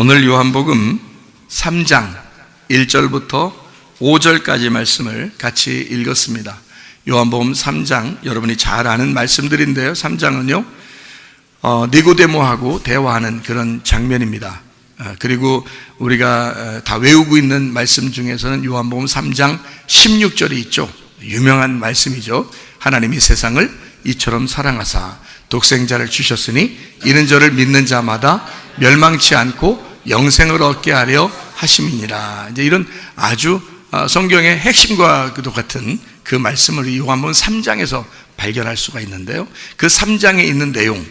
오늘 요한복음 3장 1절부터 5절까지 말씀을 같이 읽었습니다. 요한복음 3장, 여러분이 잘 아는 말씀들인데요, 3장은요 니고데모하고 대화하는 그런 장면입니다. 그리고 우리가 다 외우고 있는 말씀 중에서는 요한복음 3장 16절이 있죠. 유명한 말씀이죠. 하나님이 세상을 이처럼 사랑하사 독생자를 주셨으니 이는 저를 믿는 자마다 멸망치 않고 영생을 얻게 하려 하심이니라. 이제 이런 아주 성경의 핵심과 같은 그 말씀을 요한복음 3장에서 발견할 수가 있는데요, 그 3장에 있는 내용,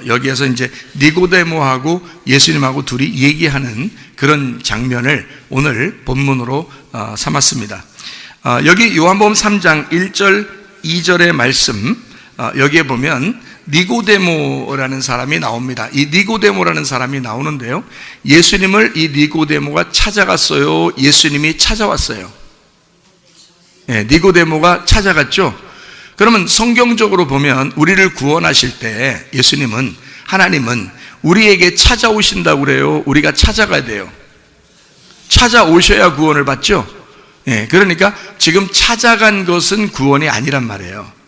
여기에서 이제 니고데모하고 예수님하고 둘이 얘기하는 그런 장면을 오늘 본문으로 삼았습니다. 여기 요한복음 3장 1절 2절의 말씀, 여기에 보면 니고데모라는 사람이 나옵니다. 이 니고데모라는 사람이 나오는데요, 예수님을 이 니고데모가 찾아갔어요, 예수님이 찾아왔어요? 네, 니고데모가 찾아갔죠. 그러면 성경적으로 보면 우리를 구원하실 때 예수님은, 하나님은 우리에게 찾아오신다고 그래요, 우리가 찾아가야 돼요? 찾아오셔야 구원을 받죠. 예, 그러니까 지금 찾아간 것은 구원이 아니란 말이에요.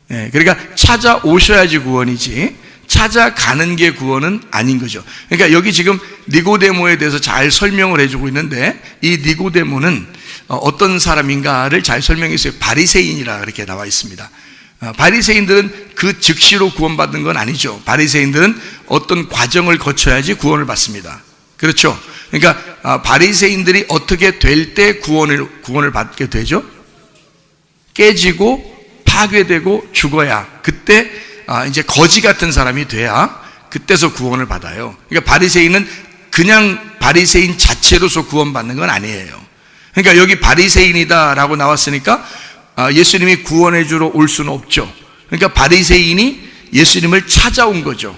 예, 그러니까 찾아오셔야지 구원이지 찾아가는 게 구원은 아닌 거죠. 그러니까 여기 지금 니고데모에 대해서 잘 설명을 해주고 있는데, 이 니고데모는 어떤 사람인가를 잘 설명했어요. 바리새인이라 그렇게 나와 있습니다. 바리새인들은 그 즉시로 구원받는 건 아니죠. 바리새인들은 어떤 과정을 거쳐야지 구원을 받습니다. 그렇죠? 그러니까 바리새인들이 어떻게 될 때 구원을 받게 되죠? 깨지고 파괴되고 죽어야, 그때 이제 거지 같은 사람이 돼야 그때서 구원을 받아요. 그러니까 바리새인은 그냥 바리새인 자체로서 구원받는 건 아니에요. 그러니까 여기 바리새인이다라고 나왔으니까 예수님이 구원해 주러 올 수는 없죠. 그러니까 바리새인이 예수님을 찾아온 거죠.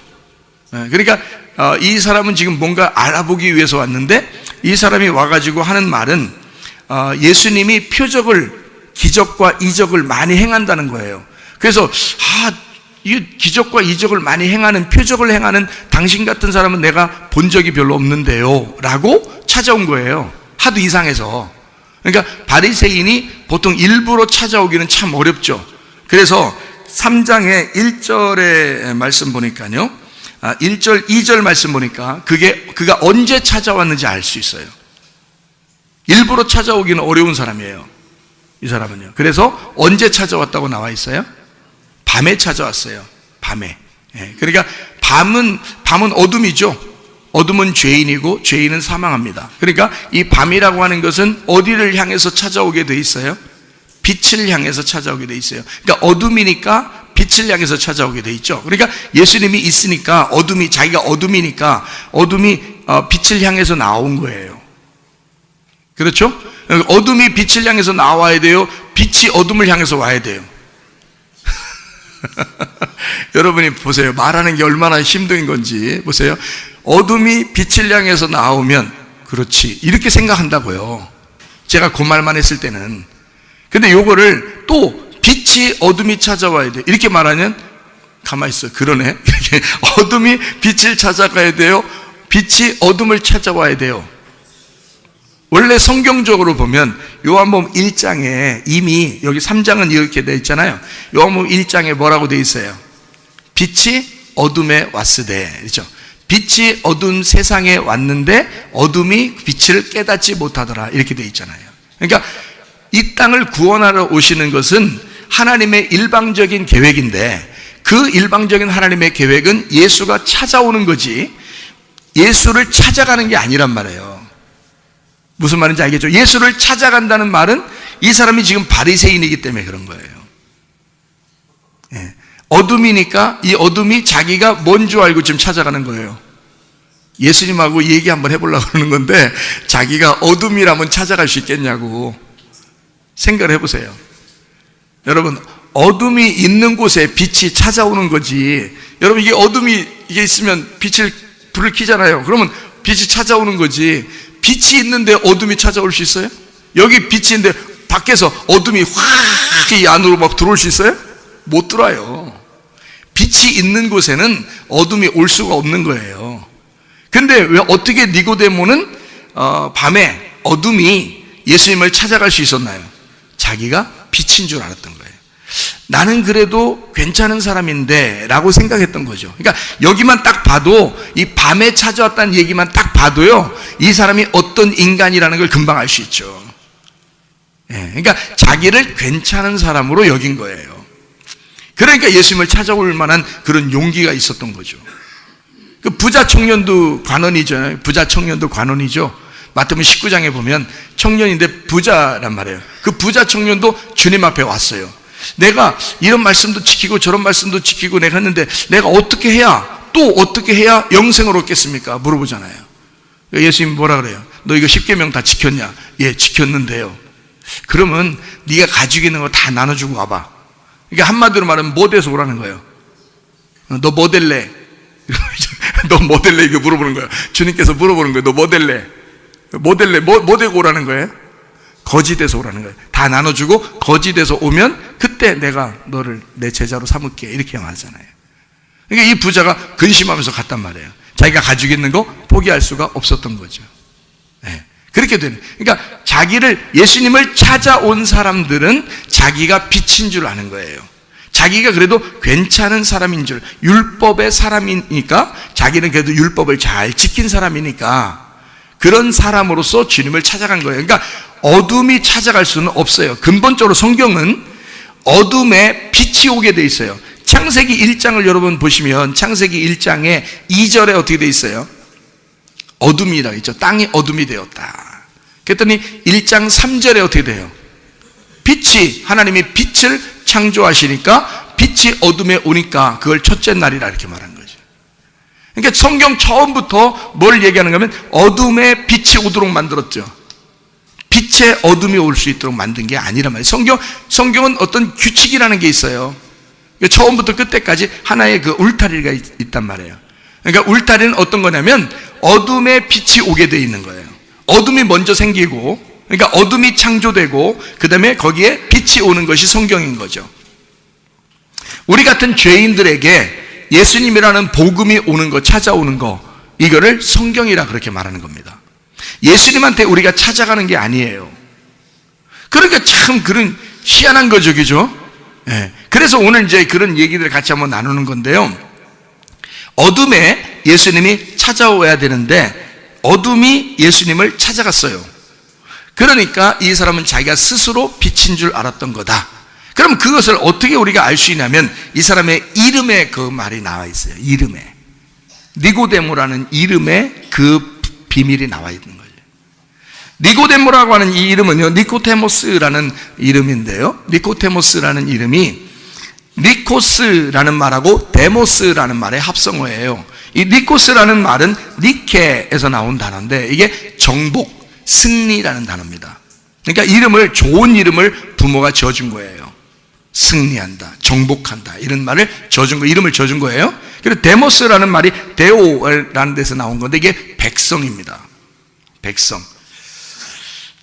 그러니까 이 사람은 지금 뭔가 알아보기 위해서 왔는데, 이 사람이 와가지고 하는 말은 예수님이 기적과 이적을 많이 행한다는 거예요. 그래서 이 기적과 이적을 많이 행하는, 표적을 행하는 당신 같은 사람은 내가 본 적이 별로 없는데요 라고 찾아온 거예요. 하도 이상해서. 그러니까 바리새인이 보통 일부러 찾아오기는 참 어렵죠. 그래서 3장의 1절의 말씀 보니까요, 1절 2절 말씀 보니까 그가 언제 찾아왔는지 알 수 있어요. 일부러 찾아오기는 어려운 사람이에요, 이 사람은요. 그래서 언제 찾아왔다고 나와 있어요? 밤에 찾아왔어요. 밤에. 예, 그러니까 밤은 어둠이죠. 어둠은 죄인이고 죄인은 사망합니다. 그러니까 이 밤이라고 하는 것은 어디를 향해서 찾아오게 돼 있어요? 빛을 향해서 찾아오게 돼 있어요. 그러니까 어둠이니까 빛을 향해서 찾아오게 돼 있죠. 그러니까 예수님이 있으니까 자기가 어둠이니까 어둠이 빛을 향해서 나온 거예요. 그렇죠? 어둠이 빛을 향해서 나와야 돼요? 빛이 어둠을 향해서 와야 돼요? 여러분이 보세요. 말하는 게 얼마나 힘든 건지 보세요. 어둠이 빛을 향해서 나오면, 그렇지, 이렇게 생각한다고요. 제가 그 말만 했을 때는. 근데 요거를 또 빛이 어둠이 찾아와야 돼, 이렇게 말하면 가만히 있어, 그러네. 어둠이 빛을 찾아가야 돼요? 빛이 어둠을 찾아와야 돼요? 원래 성경적으로 보면 요한복음 1장에 이미, 여기 3장은 이렇게 되어 있잖아요. 요한복음 1장에 뭐라고 되어 있어요? 빛이 어둠에 왔으되, 그렇죠? 빛이 어두운 세상에 왔는데 어둠이 빛을 깨닫지 못하더라, 이렇게 되어 있잖아요. 그러니까 이 땅을 구원하러 오시는 것은 하나님의 일방적인 계획인데, 그 일방적인 하나님의 계획은 예수가 찾아오는 거지 예수를 찾아가는 게 아니란 말이에요. 무슨 말인지 알겠죠? 예수를 찾아간다는 말은 이 사람이 지금 바리새인이기 때문에 그런 거예요. 예. 어둠이니까 이 어둠이 자기가 뭔 줄 알고 지금 찾아가는 거예요. 예수님하고 얘기 한번 해보려고 그러는 건데, 자기가 어둠이라면 찾아갈 수 있겠냐고 생각을 해보세요. 여러분, 어둠이 있는 곳에 빛이 찾아오는 거지. 여러분, 이게 어둠이 있으면 불을 켜잖아요. 그러면 빛이 찾아오는 거지. 빛이 있는데 어둠이 찾아올 수 있어요? 여기 빛이 있는데 밖에서 어둠이 확 이 안으로 막 들어올 수 있어요? 못 들어와요. 빛이 있는 곳에는 어둠이 올 수가 없는 거예요. 근데 왜 어떻게 니고데모는 밤에 어둠이 예수님을 찾아갈 수 있었나요? 자기가 빛인 줄 알았던 거예요. 나는 그래도 괜찮은 사람인데 라고 생각했던 거죠. 그러니까 여기만 딱 봐도, 이 밤에 찾아왔다는 얘기만 딱 봐도요, 이 사람이 어떤 인간이라는 걸 금방 알 수 있죠. 그러니까 자기를 괜찮은 사람으로 여긴 거예요. 그러니까 예수님을 찾아올 만한 그런 용기가 있었던 거죠. 그 부자 청년도 관원이죠. 부자 청년도 관원이죠. 마태복음 19장에 보면 청년인데 부자란 말이에요. 그 부자 청년도 주님 앞에 왔어요. 내가 이런 말씀도 지키고 저런 말씀도 지키고 내가 했는데 내가 어떻게 해야, 또 어떻게 해야 영생을 얻겠습니까? 물어보잖아요. 예수님 뭐라 그래요? 너 이거 10계명 다 지켰냐? 예, 지켰는데요. 그러면 네가 가지고 있는 거 다 나눠주고 와봐. 그러니까 한마디로 말하면 뭐 돼서 오라는 거예요? 너 뭐 될래? 너 뭐 될래? 이거 물어보는 거예요. 주님께서 물어보는 거예요. 너 뭐 될래? 뭐 될래? 뭐 되고 오라는 거예요? 거지 돼서 오라는 거예요. 다 나눠주고 거지 돼서 오면 그때 내가 너를 내 제자로 삼을게. 이렇게 말하잖아요. 그러니까 이 부자가 근심하면서 갔단 말이에요. 자기가 가지고 있는 거 포기할 수가 없었던 거죠. 네. 그렇게 되는. 그러니까 자기를, 예수님을 찾아온 사람들은 자기가 빛인 줄 아는 거예요. 자기가 그래도 괜찮은 사람인 줄, 율법의 사람이니까, 자기는 그래도 율법을 잘 지킨 사람이니까 그런 사람으로서 주님을 찾아간 거예요. 그러니까 어둠이 찾아갈 수는 없어요. 근본적으로 성경은 어둠에 빛이 오게 돼 있어요. 창세기 1장을 여러분 보시면 창세기 1장에 2절에 어떻게 돼 있어요? 어둠이라고 있죠. 땅이 어둠이 되었다. 그랬더니 1장 3절에 어떻게 돼요? 빛이, 하나님이 빛을 창조하시니까 빛이 어둠에 오니까 그걸 첫째 날이라 이렇게 말한 거죠. 그러니까 성경 처음부터 뭘 얘기하는가 하면 어둠에 빛이 오도록 만들었죠. 빛에 어둠이 올 수 있도록 만든 게 아니란 말이에요. 성경은 어떤 규칙이라는 게 있어요. 처음부터 끝까지 하나의 그 울타리가 있단 말이에요. 그러니까 울타리는 어떤 거냐면 어둠에 빛이 오게 돼 있는 거예요. 어둠이 먼저 생기고, 그러니까 어둠이 창조되고 그 다음에 거기에 빛이 오는 것이 성경인 거죠. 우리 같은 죄인들에게 예수님이라는 복음이 오는 거, 찾아오는 거, 이거를 성경이라 그렇게 말하는 겁니다. 예수님한테 우리가 찾아가는 게 아니에요. 그러니까 참 그런 희한한 거죠, 그죠? 네. 그래서 오늘 이제 그런 얘기들을 같이 한번 나누는 건데요. 어둠에 예수님이 찾아와야 되는데 어둠이 예수님을 찾아갔어요. 그러니까 이 사람은 자기가 스스로 빛인 줄 알았던 거다. 그럼 그것을 어떻게 우리가 알 수 있냐면 이 사람의 이름에 그 말이 나와 있어요. 이름에. 니고데모라는 이름에 그 비밀이 나와 있는 거예요. 니고데모라고 하는 이 이름은요, 니코데모스라는 이름인데요, 니코데모스라는 이름이 니코스라는 말하고 데모스라는 말의 합성어예요. 이 니코스라는 말은 니케에서 나온 단어인데 이게 정복, 승리라는 단어입니다. 그러니까 이름을, 좋은 이름을 부모가 지어준 거예요. 승리한다, 정복한다, 이런 말을 지어준 거, 이름을 지어준 거예요. 그리고 데모스라는 말이 데오라는 데서 나온 건데 이게 백성입니다. 백성.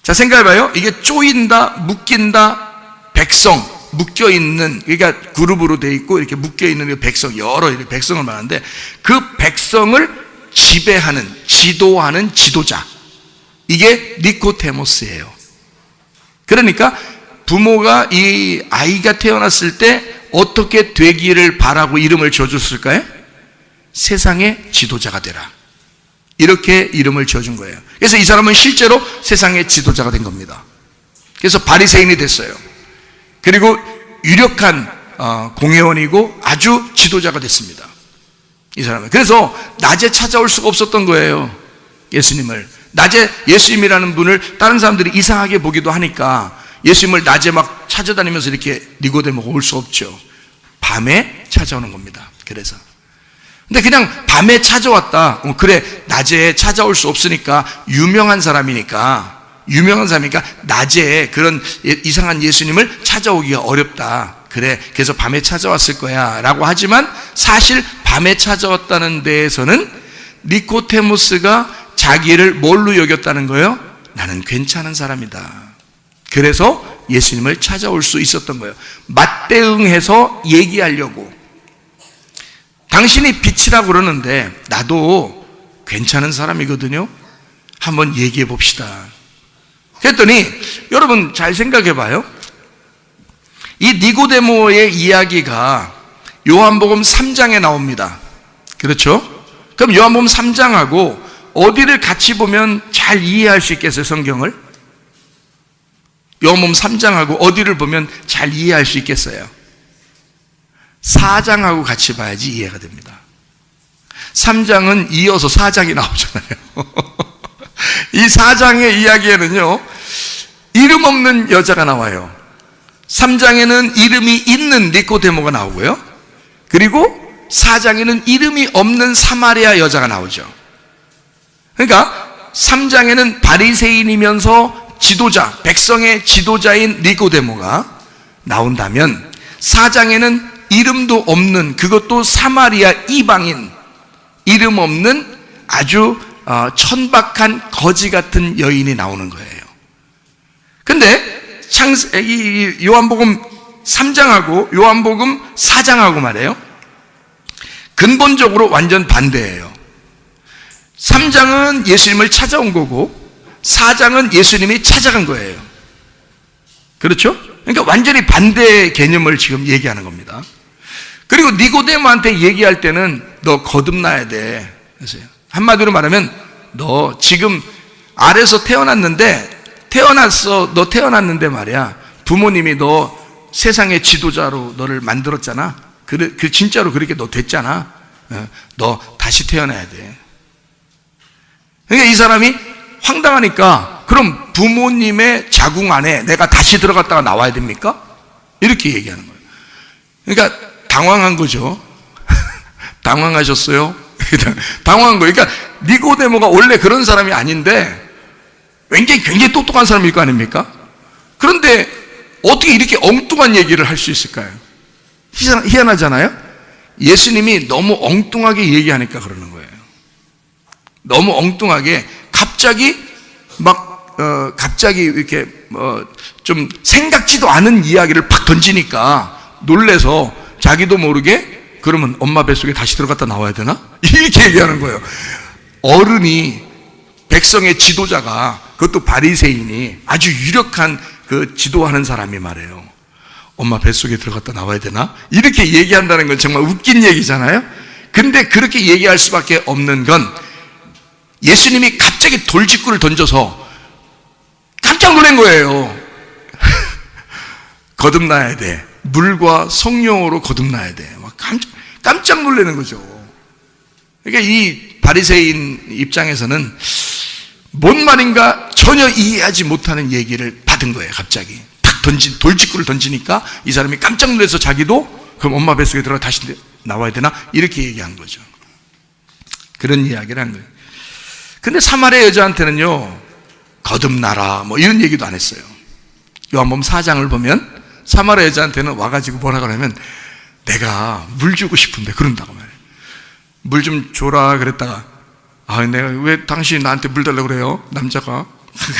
자, 생각해봐요. 이게 쪼인다, 묶인다, 백성, 묶여있는, 그러니까 그룹으로 돼 있고 이렇게 묶여있는 백성, 여러 백성을 말하는데 그 백성을 지배하는, 지도하는 지도자, 이게 니코데모스예요. 그러니까 부모가 이 아이가 태어났을 때 어떻게 되기를 바라고 이름을 지어줬을까요? 세상의 지도자가 되라, 이렇게 이름을 지어준 거예요. 그래서 이 사람은 실제로 세상의 지도자가 된 겁니다. 그래서 바리새인이 됐어요. 그리고 유력한 공회원이고 아주 지도자가 됐습니다, 이 사람은. 그래서 낮에 찾아올 수가 없었던 거예요, 예수님을. 낮에 예수님이라는 분을 다른 사람들이 이상하게 보기도 하니까 예수님을 낮에 막 찾아다니면서 이렇게 니고데모가 올 수 없죠. 밤에 찾아오는 겁니다. 그래서 근데 그냥 밤에 찾아왔다, 그래, 낮에 찾아올 수 없으니까 유명한 사람이니까 낮에 그런 이상한 예수님을 찾아오기가 어렵다, 그래, 그래서 밤에 찾아왔을 거야 라고 하지만 사실 밤에 찾아왔다는 데에서는 니코데모스가 자기를 뭘로 여겼다는 거예요? 나는 괜찮은 사람이다. 그래서 예수님을 찾아올 수 있었던 거예요. 맞대응해서 얘기하려고. 당신이 빛이라고 그러는데 나도 괜찮은 사람이거든요. 한번 얘기해 봅시다. 그랬더니 여러분 잘 생각해 봐요. 이 니고데모의 이야기가 요한복음 3장에 나옵니다. 그렇죠? 그럼 요한복음 3장하고 어디를 같이 보면 잘 이해할 수 있겠어요, 성경을? 요한복음 3장하고 어디를 보면 잘 이해할 수 있겠어요? 4장하고 같이 봐야지 이해가 됩니다. 3장은 이어서 4장이 나오잖아요. 이 4장의 이야기에는요, 이름 없는 여자가 나와요. 3장에는 이름이 있는 니고데모가 나오고요. 그리고 4장에는 이름이 없는 사마리아 여자가 나오죠. 그러니까 3장에는 바리새인이면서 지도자, 백성의 지도자인 니고데모가 나온다면 4장에는 이름도 없는, 그것도 사마리아 이방인, 이름 없는 아주 천박한 거지 같은 여인이 나오는 거예요. 근데 요한복음 3장하고 요한복음 4장하고 말이에요, 근본적으로 완전 반대예요. 3장은 예수님을 찾아온 거고 4장은 예수님이 찾아간 거예요. 그렇죠? 그러니까 완전히 반대의 개념을 지금 얘기하는 겁니다. 그리고 니고데모한테 얘기할 때는 너 거듭나야 돼. 그래서 한마디로 말하면 너 지금 아래서 너 태어났는데 말이야, 부모님이 너 세상의 지도자로 너를 만들었잖아. 그 진짜로 그렇게 너 됐잖아. 너 다시 태어나야 돼. 그러니까 이 사람이 황당하니까, 그럼 부모님의 자궁 안에 내가 다시 들어갔다가 나와야 됩니까? 이렇게 얘기하는 거예요. 그러니까 당황한 거죠. 당황하셨어요? 당황한 거예요. 그러니까 니고데모가 원래 그런 사람이 아닌데 굉장히 똑똑한 사람일 거 아닙니까? 그런데 어떻게 이렇게 엉뚱한 얘기를 할 수 있을까요? 희한하잖아요? 예수님이 너무 엉뚱하게 얘기하니까 그러는 거예요. 너무 엉뚱하게 갑자기 이렇게 좀 생각지도 않은 이야기를 팍 던지니까 놀래서 자기도 모르게, 그러면 엄마 뱃속에 다시 들어갔다 나와야 되나? 이렇게 얘기하는 거예요. 어른이, 백성의 지도자가, 그것도 바리새인이, 아주 유력한 그 지도하는 사람이 말해요. 엄마 뱃속에 들어갔다 나와야 되나? 이렇게 얘기한다는 건 정말 웃긴 얘기잖아요. 근데 그렇게 얘기할 수밖에 없는 건 예수님이 갑자기 돌직구를 던져서 깜짝 놀란 거예요. 거듭나야 돼. 물과 성령으로 거듭나야 돼. 막 깜짝 놀라는 거죠. 그러니까 이 바리새인 입장에서는 뭔 말인가 전혀 이해하지 못하는 얘기를 받은 거예요. 갑자기 탁 돌직구를 던지니까 이 사람이 깜짝 놀라서 자기도 그럼 엄마 뱃속에 들어가 다시 나와야 되나? 이렇게 얘기한 거죠. 그런 이야기를 한 거예요. 근데 사마리아 여자한테는요, 거듭나라 뭐 이런 얘기도 안 했어요. 요한복음 4장을 보면 사마리아 여자한테는 와가지고 뭐라 그러면, 내가 물 주고 싶은데 그런다고 말해요. 물 좀 줘라 그랬다가, 내가 왜 당신이 나한테 물 달라고 그래요? 남자가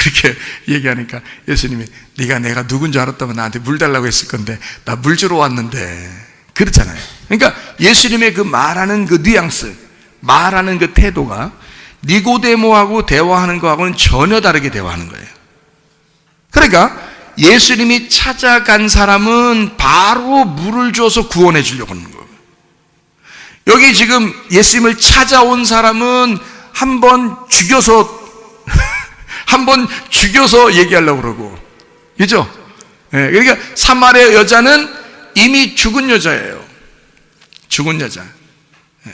그렇게 얘기하니까 예수님이, 네가 내가 누군지 알았다면 나한테 물 달라고 했을 건데 나 물 주러 왔는데, 그렇잖아요. 그러니까 예수님의 그 말하는 그 뉘앙스, 말하는 그 태도가 니고데모하고 대화하는 거하고는 전혀 다르게 대화하는 거예요. 그러니까 예수님이 찾아간 사람은 바로 물을 줘서 구원해 주려고 하는 거예요. 여기 지금 예수님을 찾아온 사람은 한번 죽여서 얘기하려고 그러고, 그죠? 네, 그러니까 사마리아 여자는 이미 죽은 여자예요. 죽은 여자.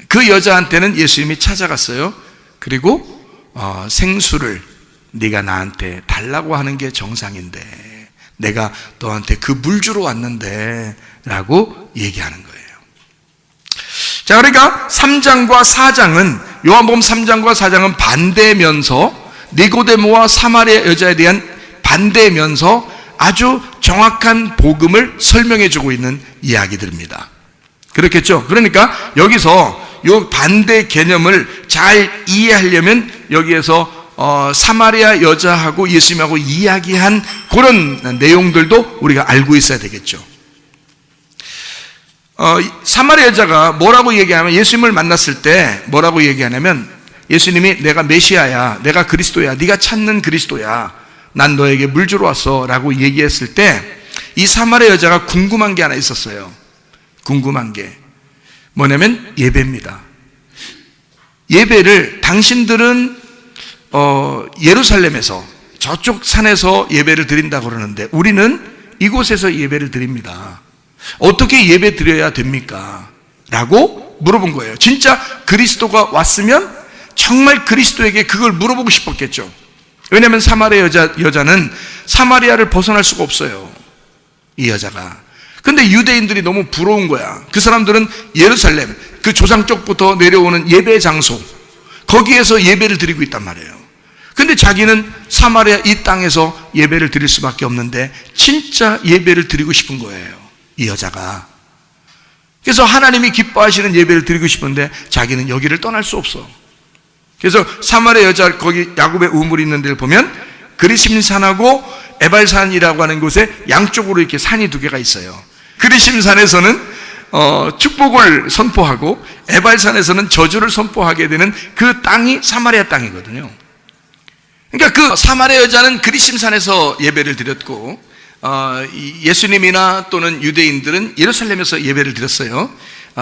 그 여자한테는 예수님이 찾아갔어요. 그리고 생수를 네가 나한테 달라고 하는 게 정상인데 내가 너한테 그 물 주러 왔는데 라고 얘기하는 거예요. 자, 그러니까 3장과 4장은, 요한복음 3장과 4장은 반대면서, 니고데모와 사마리아 여자에 대한 반대면서 아주 정확한 복음을 설명해 주고 있는 이야기들입니다. 그렇겠죠? 그러니까 여기서 이 반대 개념을 잘 이해하려면 여기에서 사마리아 여자하고 예수님하고 이야기한 그런 내용들도 우리가 알고 있어야 되겠죠. 사마리아 여자가 뭐라고 얘기하냐면, 예수님을 만났을 때 뭐라고 얘기하냐면, 예수님이 내가 메시아야, 내가 그리스도야, 네가 찾는 그리스도야, 난 너에게 물 주러 왔어 라고 얘기했을 때 이 사마리아 여자가 궁금한 게 하나 있었어요. 궁금한 게 뭐냐면 예배입니다. 예배를 당신들은 예루살렘에서 저쪽 산에서 예배를 드린다고 그러는데 우리는 이곳에서 예배를 드립니다. 어떻게 예배 드려야 됩니까? 라고 물어본 거예요. 진짜 그리스도가 왔으면 정말 그리스도에게 그걸 물어보고 싶었겠죠. 왜냐하면 사마리아 여자는 사마리아를 벗어날 수가 없어요. 이 여자가. 근데 유대인들이 너무 부러운 거야. 그 사람들은 예루살렘, 그 조상 쪽부터 내려오는 예배 장소, 거기에서 예배를 드리고 있단 말이에요. 근데 자기는 사마리아 이 땅에서 예배를 드릴 수밖에 없는데 진짜 예배를 드리고 싶은 거예요, 이 여자가. 그래서 하나님이 기뻐하시는 예배를 드리고 싶은데 자기는 여기를 떠날 수 없어. 그래서 사마리아 여자, 거기 야곱의 우물이 있는 데를 보면 그리심산하고 에발산이라고 하는 곳에 양쪽으로 이렇게 산이 두 개가 있어요. 그리심산에서는 축복을 선포하고 에발산에서는 저주를 선포하게 되는 그 땅이 사마리아 땅이거든요. 그러니까 그 사마리아 여자는 그리심산에서 예배를 드렸고 예수님이나 또는 유대인들은 예루살렘에서 예배를 드렸어요.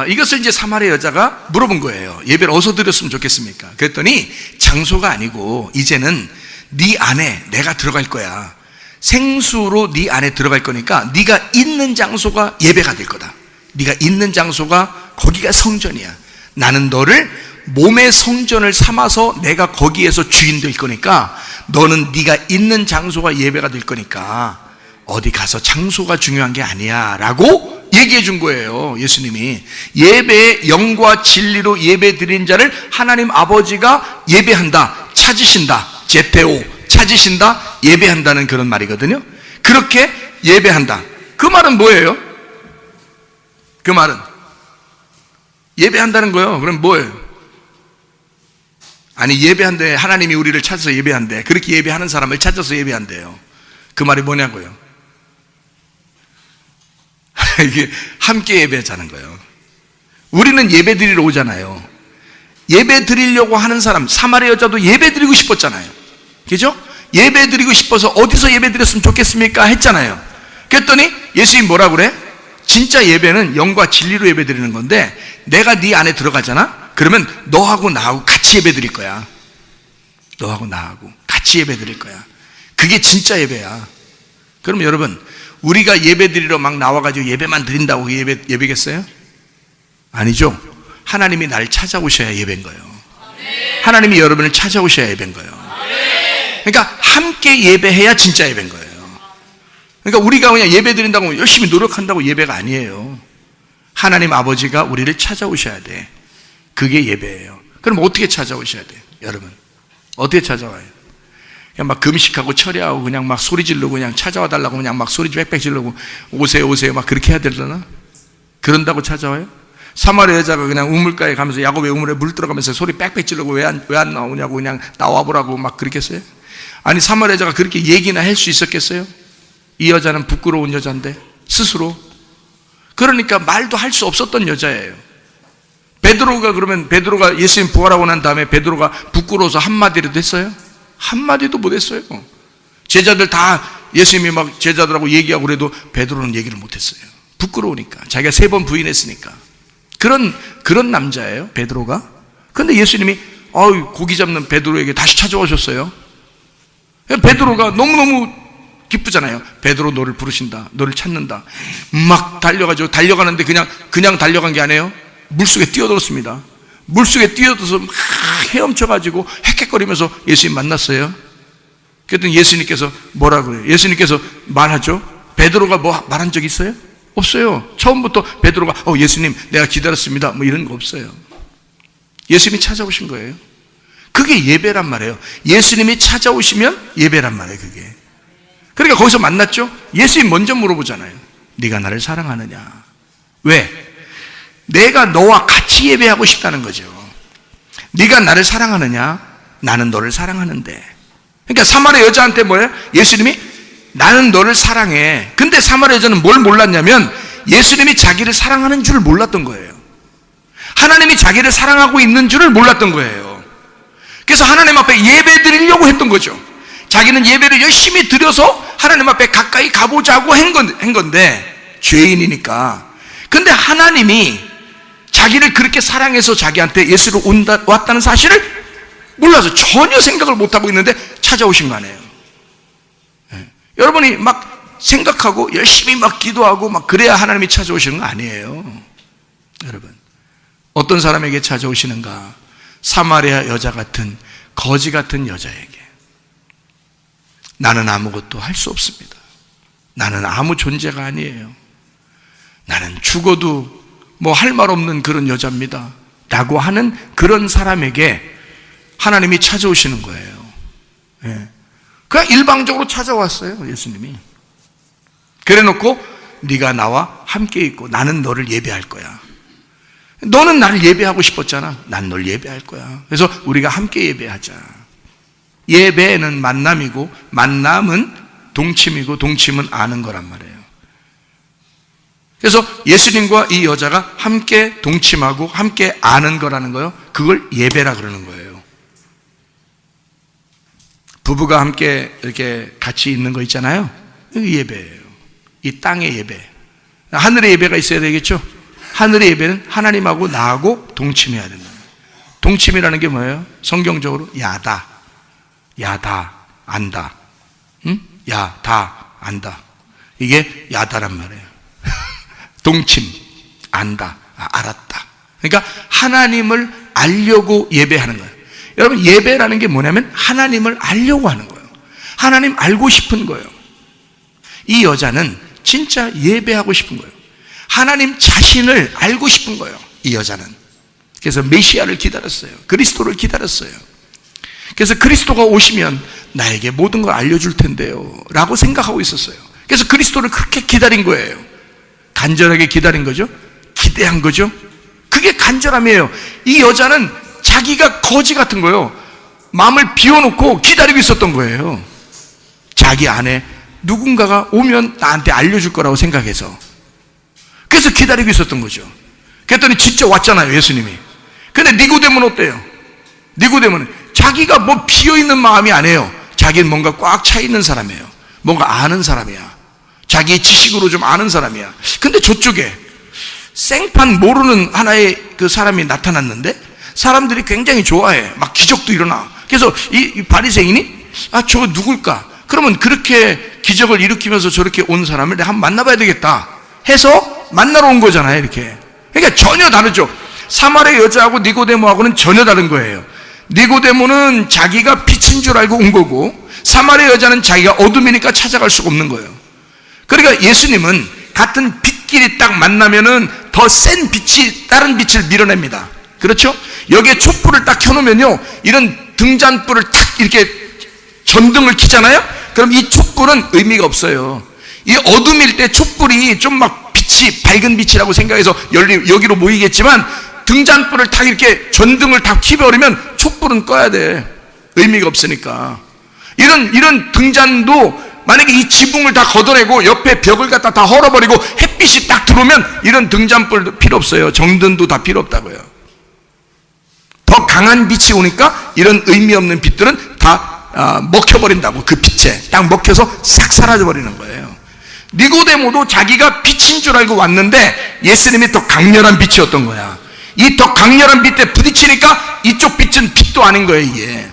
이것을 이제 사마리아 여자가 물어본 거예요. 예배를 어디서 드렸으면 좋겠습니까? 그랬더니 장소가 아니고 이제는 네 안에 내가 들어갈 거야. 생수로 네 안에 들어갈 거니까 네가 있는 장소가 예배가 될 거다. 네가 있는 장소가 거기가 성전이야. 나는 너를 몸의 성전을 삼아서 내가 거기에서 주인 될 거니까 너는 네가 있는 장소가 예배가 될 거니까 어디 가서 장소가 중요한 게 아니야 라고 얘기해 준 거예요. 예수님이 예배의 영과 진리로 예배 드린 자를 하나님 아버지가 예배한다, 찾으신다, 제테오, 찾으신다, 예배한다는 그런 말이거든요. 그렇게 예배한다. 그 말은 뭐예요? 그 말은 예배한다는 거예요. 그럼 뭐예요? 아니 예배한대, 하나님이 우리를 찾아서 예배한대, 그렇게 예배하는 사람을 찾아서 예배한대요. 그 말이 뭐냐고요? 이게 함께 예배하자는 거예요. 우리는 예배 드리러 오잖아요. 예배 드리려고 하는 사람, 사마리아 여자도 예배 드리고 싶었잖아요. 그죠? 예배 드리고 싶어서 어디서 예배 드렸으면 좋겠습니까? 했잖아요. 그랬더니 예수님이 뭐라 그래? 진짜 예배는 영과 진리로 예배 드리는 건데 내가 네 안에 들어가잖아? 그러면 너하고 나하고 같이 예배 드릴 거야. 너하고 나하고 같이 예배 드릴 거야. 그게 진짜 예배야. 그럼 여러분, 우리가 예배 드리러 막 나와가지고 예배만 드린다고 예배겠어요? 아니죠. 하나님이 나를 찾아오셔야 예배인 거예요. 하나님이 여러분을 찾아오셔야 예배인 거예요. 그러니까 함께 예배해야 진짜 예배인 거예요. 그러니까 우리가 그냥 예배 드린다고 열심히 노력한다고 예배가 아니에요. 하나님 아버지가 우리를 찾아오셔야 돼. 그게 예배예요. 그럼 어떻게 찾아오셔야 돼요? 여러분 어떻게 찾아와요? 그냥 막 금식하고 철야하고 그냥 막 소리 지르고 그냥 찾아와 달라고 그냥 막 소리 빽빽 지르고 오세요 오세요 막 그렇게 해야 되려나? 그런다고 찾아와요? 사마리아 여자가 그냥 우물가에 가면서 야곱의 우물에 물 들어가면서 소리 빽빽 지르고 왜 안 나오냐고 그냥 나와보라고 막 그랬겠어요? 아니 사마리아 여자가 그렇게 얘기나 할 수 있었겠어요? 이 여자는 부끄러운 여자인데 스스로. 그러니까 말도 할 수 없었던 여자예요. 베드로가 예수님 부활하고 난 다음에 베드로가 부끄러워서 한마디라도 했어요? 한마디도 못했어요. 제자들 다 예수님이 막 제자들하고 얘기하고 그래도 베드로는 얘기를 못했어요. 부끄러우니까. 자기가 3번 부인했으니까. 그런 남자예요, 베드로가. 그런데 예수님이 고기 잡는 베드로에게 다시 찾아오셨어요. 베드로가 너무너무 기쁘잖아요. 베드로 너를 부르신다, 너를 찾는다. 막 달려가는데 그냥 달려간 게 아니에요. 물속에 뛰어들었습니다. 물속에 뛰어들어서 막 헤엄쳐가지고 헥헥거리면서 예수님 만났어요. 그랬더니 예수님께서 뭐라 그래요? 예수님께서 말하죠. 베드로가 뭐 말한 적 있어요? 없어요. 처음부터 베드로가 예수님 내가 기다렸습니다 뭐 이런 거 없어요. 예수님이 찾아오신 거예요. 그게 예배란 말이에요. 예수님이 찾아오시면 예배란 말이에요. 그게. 그러니까 거기서 만났죠. 예수님 먼저 물어보잖아요. 네가 나를 사랑하느냐? 왜? 내가 너와 같이 예배하고 싶다는 거죠. 네가 나를 사랑하느냐? 나는 너를 사랑하는데. 그러니까 사마리아 여자한테 뭐예요? 예수님이 나는 너를 사랑해. 근데 사마리아 여자는 뭘 몰랐냐면 예수님이 자기를 사랑하는 줄을 몰랐던 거예요. 하나님이 자기를 사랑하고 있는 줄을 몰랐던 거예요. 그래서 하나님 앞에 예배 드리려고 했던 거죠. 자기는 예배를 열심히 드려서 하나님 앞에 가까이 가보자고 한 건데, 죄인이니까. 근데 하나님이 자기를 그렇게 사랑해서 자기한테 예수로 왔다는 사실을 몰라서 전혀 생각을 못하고 있는데 찾아오신 거 아니에요. 여러분이 막 생각하고 열심히 막 기도하고 막 그래야 하나님이 찾아오시는 거 아니에요. 여러분, 어떤 사람에게 찾아오시는가? 사마리아 여자 같은, 거지 같은 여자에게. 나는 아무것도 할 수 없습니다. 나는 아무 존재가 아니에요. 나는 죽어도 뭐 할 말 없는 그런 여자입니다 라고 하는 그런 사람에게 하나님이 찾아오시는 거예요. 그냥 일방적으로 찾아왔어요, 예수님이. 그래 놓고 네가 나와 함께 있고 나는 너를 예배할 거야. 너는 나를 예배하고 싶었잖아. 난 널 예배할 거야. 그래서 우리가 함께 예배하자. 예배는 만남이고 만남은 동침이고 동침은 아는 거란 말이에요. 그래서 예수님과 이 여자가 함께 동침하고 함께 아는 거라는 거예요. 그걸 예배라 그러는 거예요. 부부가 함께 이렇게 같이 있는 거 있잖아요. 이게 예배예요. 이 땅의 예배. 하늘의 예배가 있어야 되겠죠? 하늘의 예배는 하나님하고 나하고 동침해야 된다. 동침이라는 게 뭐예요? 성경적으로 야다, 안다. 응? 야다, 안다. 이게 야다란 말이에요. 동침, 안다, 알았다. 그러니까 하나님을 알려고 예배하는 거예요. 여러분, 예배라는 게 뭐냐면 하나님을 알려고 하는 거예요. 하나님 알고 싶은 거예요. 이 여자는 진짜 예배하고 싶은 거예요. 하나님 자신을 알고 싶은 거예요, 이 여자는. 그래서 메시아를 기다렸어요. 그리스도를 기다렸어요. 그래서 그리스도가 오시면 나에게 모든 걸 알려줄 텐데요 라고 생각하고 있었어요. 그래서 그리스도를 그렇게 기다린 거예요. 간절하게 기다린 거죠. 기대한 거죠. 그게 간절함이에요. 이 여자는 자기가 거지 같은 거예요. 마음을 비워놓고 기다리고 있었던 거예요. 자기 안에 누군가가 오면 나한테 알려줄 거라고 생각해서. 그래서 기다리고 있었던 거죠. 그랬더니 진짜 왔잖아요, 예수님이. 근데 니고데모는 어때요? 니고데모는 자기가 뭐 비어있는 마음이 아니에요. 자기는 뭔가 꽉 차 있는 사람이에요. 뭔가 아는 사람이야. 자기의 지식으로 좀 아는 사람이야. 근데 저쪽에 생판 모르는 하나의 그 사람이 나타났는데 사람들이 굉장히 좋아해. 막 기적도 일어나. 그래서 이 바리새인이 저거 누굴까? 그러면 그렇게 기적을 일으키면서 저렇게 온 사람을 내가 한번 만나봐야 되겠다 해서 만나러 온 거잖아요, 이렇게. 그러니까 전혀 다르죠. 사마리아 여자하고 니고데모하고는 전혀 다른 거예요. 니고데모는 자기가 빛인 줄 알고 온 거고, 사마리아 여자는 자기가 어둠이니까 찾아갈 수가 없는 거예요. 그러니까 예수님은 같은 빛끼리 딱 만나면은 더 센 빛이 다른 빛을 밀어냅니다. 그렇죠? 여기에 촛불을 딱 켜놓으면요, 이런 등잔불을 탁 이렇게 전등을 켜잖아요? 그럼 이 촛불은 의미가 없어요. 이 어둠일 때 촛불이 좀 막 빛이 밝은 빛이라고 생각해서 여기로 모이겠지만 등잔불을 딱 이렇게 전등을 다 켜버리면 촛불은 꺼야 돼. 의미가 없으니까. 이런 등잔도 만약에 이 지붕을 다 걷어내고 옆에 벽을 갖다 다 헐어버리고 햇빛이 딱 들어오면 이런 등잔불도 필요 없어요. 정등도 다 필요 없다고요. 더 강한 빛이 오니까 이런 의미 없는 빛들은 다 먹혀버린다고. 그 빛에 딱 먹혀서 싹 사라져버리는 거예요. 니고데모도 자기가 빛인 줄 알고 왔는데 예수님이 더 강렬한 빛이었던 거야. 이 더 강렬한 빛에 부딪히니까 이쪽 빛은 빛도 아닌 거예요, 이게.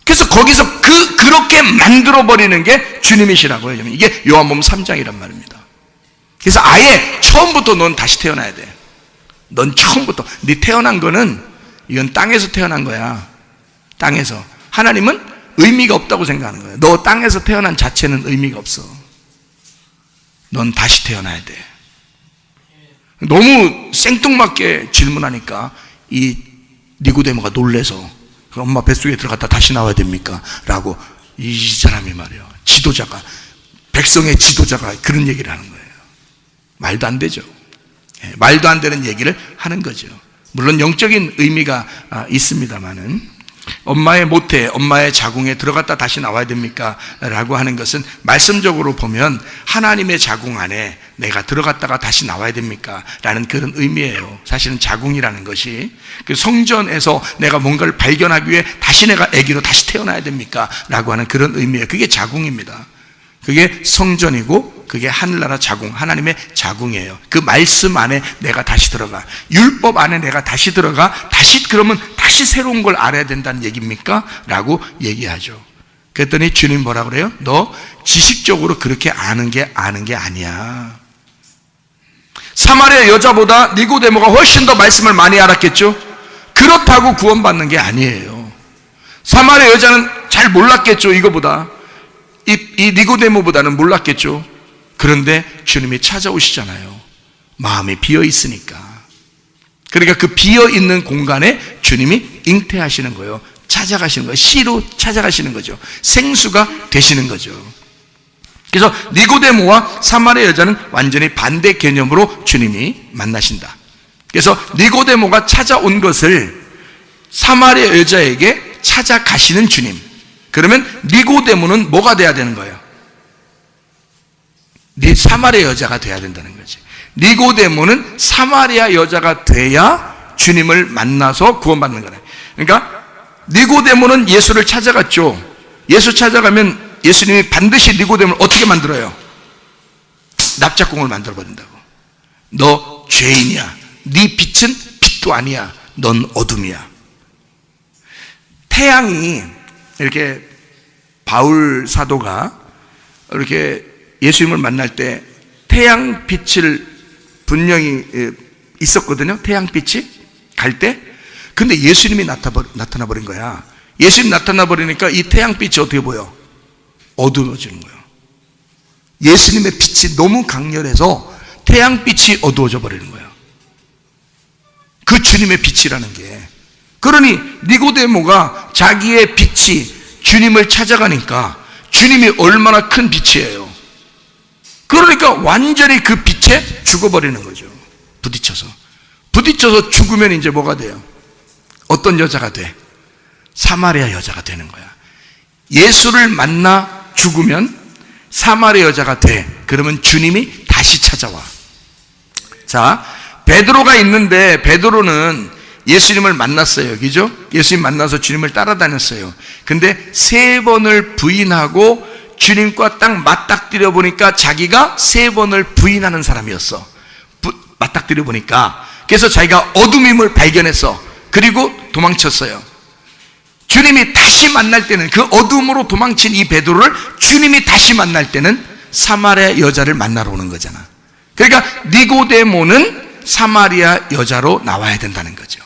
그래서 거기서 그렇게 만들어버리는 게 주님이시라고요. 이게 요한복음 3장이란 말입니다. 그래서 아예 처음부터 넌 다시 태어나야 돼. 넌 처음부터. 네 태어난 거는 이건 땅에서 태어난 거야. 땅에서. 하나님은 의미가 없다고 생각하는 거예요. 너 땅에서 태어난 자체는 의미가 없어. 넌 다시 태어나야 돼. 너무 생뚱맞게 질문하니까 이 니고데모가 놀래서 엄마 뱃속에 들어갔다 다시 나와야 됩니까? 라고 이 사람이 말이에요. 지도자가, 백성의 지도자가 그런 얘기를 하는 거예요. 말도 안 되죠. 말도 안 되는 얘기를 하는 거죠. 물론 영적인 의미가 있습니다만은. 엄마의 모태, 엄마의 자궁에 들어갔다 다시 나와야 됩니까? 라고 하는 것은 말씀적으로 보면 하나님의 자궁 안에 내가 들어갔다가 다시 나와야 됩니까? 라는 그런 의미예요. 사실은 자궁이라는 것이 그 성전에서 내가 뭔가를 발견하기 위해 다시 내가 아기로 다시 태어나야 됩니까? 라고 하는 그런 의미예요. 그게 자궁입니다. 그게 성전이고 그게 하늘나라 자궁, 하나님의 자궁이에요. 그 말씀 안에 내가 다시 들어가, 율법 안에 내가 다시 들어가, 그러면 다시 새로운 걸 알아야 된다는 얘기입니까? 라고 얘기하죠. 그랬더니 주님 뭐라 그래요? 너 지식적으로 그렇게 아는 게 아니야. 사마리아 여자보다 니고데모가 훨씬 더 말씀을 많이 알았겠죠? 그렇다고 구원받는 게 아니에요. 사마리아 여자는 잘 몰랐겠죠, 이거보다. 이 니고데모보다는 몰랐겠죠. 그런데 주님이 찾아오시잖아요. 마음이 비어 있으니까. 그러니까 그 비어 있는 공간에 주님이 잉태하시는 거예요. 찾아가시는 거예요. 씨로 찾아가시는 거죠. 생수가 되시는 거죠. 그래서 니고데모와 사마리아 여자는 완전히 반대 개념으로 주님이 만나신다. 그래서 니고데모가 찾아온 것을 사마리아 여자에게 찾아가시는 주님. 그러면 니고데모는 뭐가 돼야 되는 거예요? 사마리아 여자가 돼야 된다는 거지. 니고데모는 사마리아 여자가 돼야 주님을 만나서 구원받는 거예요. 그러니까 니고데모는 예수를 찾아갔죠. 예수 찾아가면 예수님이 반드시 니고데모를 어떻게 만들어요? 납작공을 만들어버린다고. 너 죄인이야. 네 빛은 빛도 아니야. 넌 어둠이야. 태양이 이렇게 바울 사도가 이렇게 예수님을 만날 때 태양빛을 분명히 있었거든요. 태양빛이 갈 때. 근데 예수님이 나타나 버린 거야. 예수님 나타나 버리니까 이 태양빛이 어떻게 보여? 어두워지는 거예요. 예수님의 빛이 너무 강렬해서 태양빛이 어두워져 버리는 거예요. 그 주님의 빛이라는 게. 그러니 니고데모가 자기의 빛이 주님을 찾아가니까 주님이 얼마나 큰 빛이에요. 그러니까 완전히 그 빛에 죽어버리는 거죠. 부딪혀서 죽으면 이제 뭐가 돼요? 어떤 여자가 돼? 사마리아 여자가 되는 거야. 예수를 만나 죽으면 사마리아 여자가 돼. 그러면 주님이 다시 찾아와. 자, 베드로가 있는데 베드로는 예수님을 만났어요. 그죠? 예수님 만나서 주님을 따라다녔어요. 근데 3번을 부인하고 주님과 딱 맞닥뜨려 보니까 자기가 3번을 부인하는 사람이었어. 맞닥뜨려 보니까. 그래서 자기가 어둠임을 발견했어. 그리고 도망쳤어요. 주님이 다시 만날 때는 그 어둠으로 도망친 이 베드로를 주님이 다시 만날 때는 사마리아 여자를 만나러 오는 거잖아. 그러니까 니고데모는 사마리아 여자로 나와야 된다는 거죠.